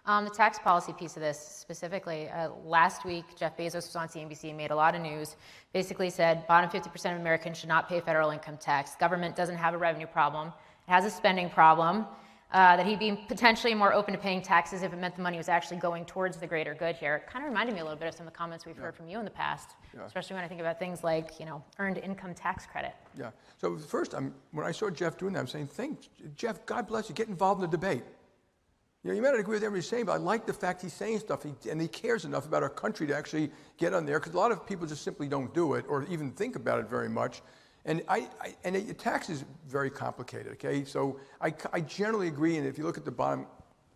The tax policy piece of this specifically, last week, Jeff Bezos was on CNBC and made a lot of news, basically said bottom 50% of Americans should not pay federal income tax. Government doesn't have a revenue problem. It has a spending problem. That he'd be potentially more open to paying taxes if it meant the money was actually going towards the greater good here. It kind of reminded me a little bit of some of the comments we've heard from you in the past, especially when I think about things like, earned income tax credit. Yeah. So first, when I saw Jeff doing that, I'm saying, Jeff, God bless you, get involved in the debate. You may not agree with everything he's saying, but I like the fact he's saying stuff and he cares enough about our country to actually get on there, because a lot of people just simply don't do it or even think about it very much. And tax is very complicated, okay? So I generally agree, and if you look at the bottom,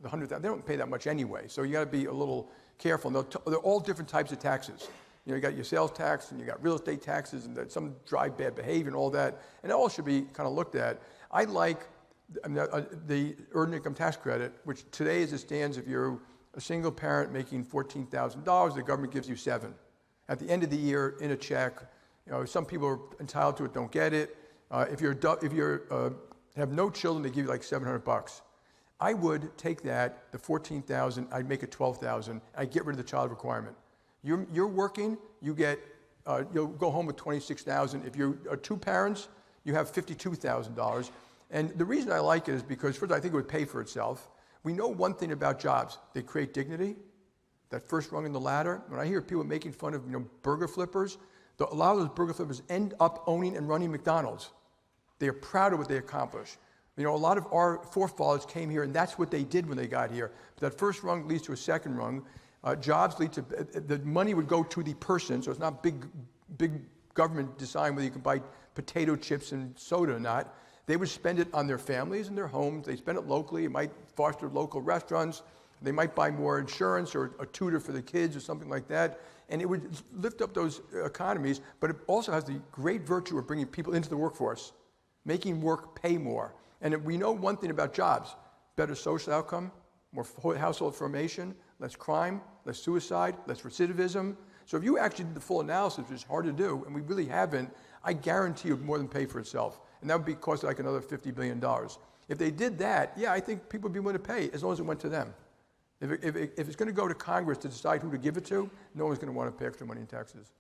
the 100,000, they don't pay that much anyway, so you got to be a little careful. They're all different types of taxes. You got your sales tax, and you got real estate taxes, and some drive bad behavior and all that, and it all should be kind of looked at. I like the earned income tax credit, which today as it stands, if you're a single parent making $14,000, the government gives you $7,000. At the end of the year, in a check. Some people are entitled to it, don't get it. If you have no children, they give you like $700. I would take that, the $14,000, I'd make it $12,000. I'd get rid of the child requirement. You're working, you'll go home with $26,000. If you're two parents, you have $52,000. And the reason I like it is because, first, I think it would pay for itself. We know one thing about jobs: they create dignity. That first rung in the ladder. When I hear people making fun of burger flippers. A lot of those burger flippers end up owning and running McDonald's. They are proud of what they accomplish. A lot of our forefathers came here, and that's what they did when they got here. But that first rung leads to a second rung. Jobs lead to, the money would go to the person, so it's not big government deciding whether you can buy potato chips and soda or not. They would spend it on their families and their homes. They spend it locally. It might foster local restaurants. They might buy more insurance or a tutor for the kids or something like that. And it would lift up those economies, but it also has the great virtue of bringing people into the workforce, making work pay more. And we know one thing about jobs: better social outcome, more household formation, less crime, less suicide, less recidivism. So if you actually did the full analysis, which is hard to do, and we really haven't, I guarantee you it would more than pay for itself. And that would cost like another $50 billion. If they did that, I think people would be willing to pay as long as it went to them. If it's going to go to Congress to decide who to give it to, no one's going to want to pay extra money in taxes.